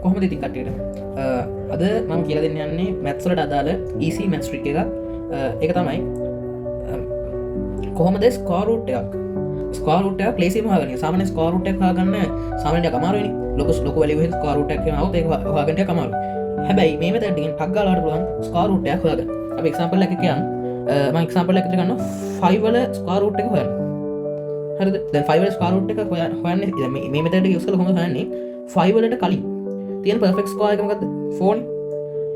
කොහොමද ඉතින් කට්ටියට අද මම කියලා දෙන්න යන්නේ මැත්ස් වලට අදාළ easy maths trick එකක්. ඒක තමයි කොහොමද ස්ක්වයර් රූට් එකක් ප්ලේස් එකම හොයාගන්නේ. සාමාන්‍ය ස්ක්වයර් රූට් එක හොයාගන්න සාමාන්‍යයෙන් අමාරුයිනේ. ලොකු වැලියු එකකින් ස්ක්වයර් රූට් එකක් කියනවොත් ඒක හොයාගන්න ටිකක් අමාරුයි. හැබැයි මේ මෙතන ටිකෙන් ටක් ගාලා වලට පුළුවන් ස්ක්වයර් රූට් එකක් හොයාගන්න. අපි එක්සැම්පල් එකක් කියන්න. මම එක්සැම්පල් එකකට ගන්නවා 5 වල ස්ක්වයර් රූට් එක හොයන්න. හරිද? දැන් 5 වල ස්ක්වයර් රූට් එක හොයන්නේ මේ මෙතනට යූස් කරලා කොහොමද හොයන්නේ? 5 වලට කලින් තියෙන පර්ෆෙක්ට් ස්ක්වයර් එක මොකද්ද? 4 නේ.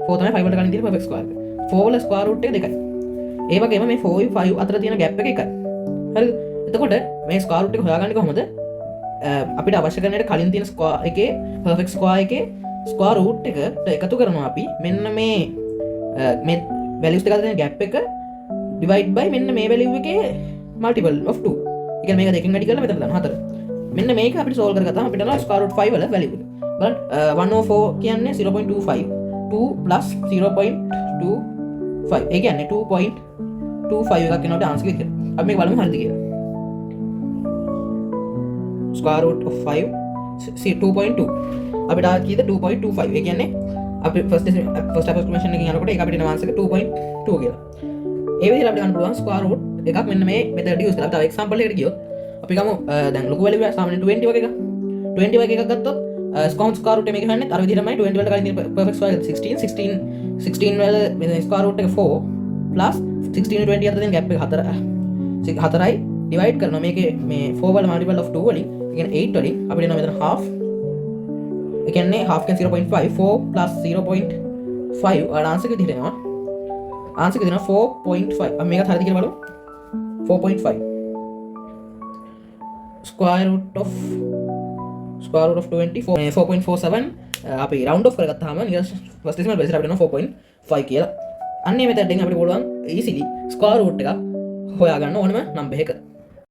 4 තමයි 5 වලට කලින් තියෙන පර්ෆෙක්ට් ස්ක්වයර් එක. 4 වල ස්ක්වයර් රූට් එක 2යි. ඒ වගේම මේ 4 5 අතර තියෙන ගැප් එක 1යි. හරිද? එතකොට මේ ස්ක්වයර් රූට් එක හොයාගන්නේ කොහොමද? අපිට අවශ්‍ය කරන කලින් තියෙන ස්ක්වයර් එකේ පර්ෆෙක්ට් ස්ක්වයර් එකේ ස්ක්වයර් රූට් එකට එකතු කරනවා අපි මෙන්න මේ වැලියුස් දෙක අතර තියෙන ගැප් එක ඩිවයිඩ් බයි මෙන්න මේ වැලියු එකේ මල්ටිපල් of 2. ඒ කියන්නේ මේක දෙකෙන් වැඩි කරලා මෙතන දාන්න 4. මෙන්න මේක අපිට සෝල්ව් කරගත්තාම අපිට යනවා ස්ක්වයර් රූට් 5 වල වැලියු එක. බලන්න 104 කියන්නේ 0.25 2 plus 0.25 ඒ කියන්නේ 2.25 එකක් වෙනකොට ආන්සර් එක. අපි මේක බලමු හරිද කියලා. square root of 5 2.2 අපිට ආ කීයද 2.25 ඒ කියන්නේ අපි first approximation එකකින් යනකොට ඒක අපිට එන ආන්සර් එක 2.2 කියලා. ඒ විදිහට අපිට ගන්න පුළුවන් square root එකක් මෙන්න මේ මෙතනට යූස් කරලා. තව example එකකට ගියොත් අපි ගමු දැන් ලොකු වැලියු සාමාන්‍යයෙන් 20 වගේ එකක් 20 වගේ එකක් ගත්තොත් square root එක මේක හන්නේ අර විදිහටමයි 20 වලට කලින් තියෙන perfect square 16 වල මේ square root එක 4 plus 16 20 අතර තියෙන gap එක 4යි divide කරනවා මේකේ මේ 4 වල multiple of 2 වලින් ඒ කියන්නේ 8 වලින් අපිට එනවා මෙතන half ඒ කියන්නේ half කියන්නේ 0.5 4 plus 0.5 ඔයාලා ආන්සර් එක විදිහට එනවා ආන්සර් එක දෙනවා 4.5 අපි මේකත් හරියද කියලා බලමු 4.5 square root of 24 4.47 අපි round off කරගත්තාම නිකන් first decimal place අපිට එනවා 4.5 කියලා. අන්න මේ මෙතෙන්ට අපිට පුළුවන් easily square root එක හොයාගන්න ඕනම නම්බර් එක.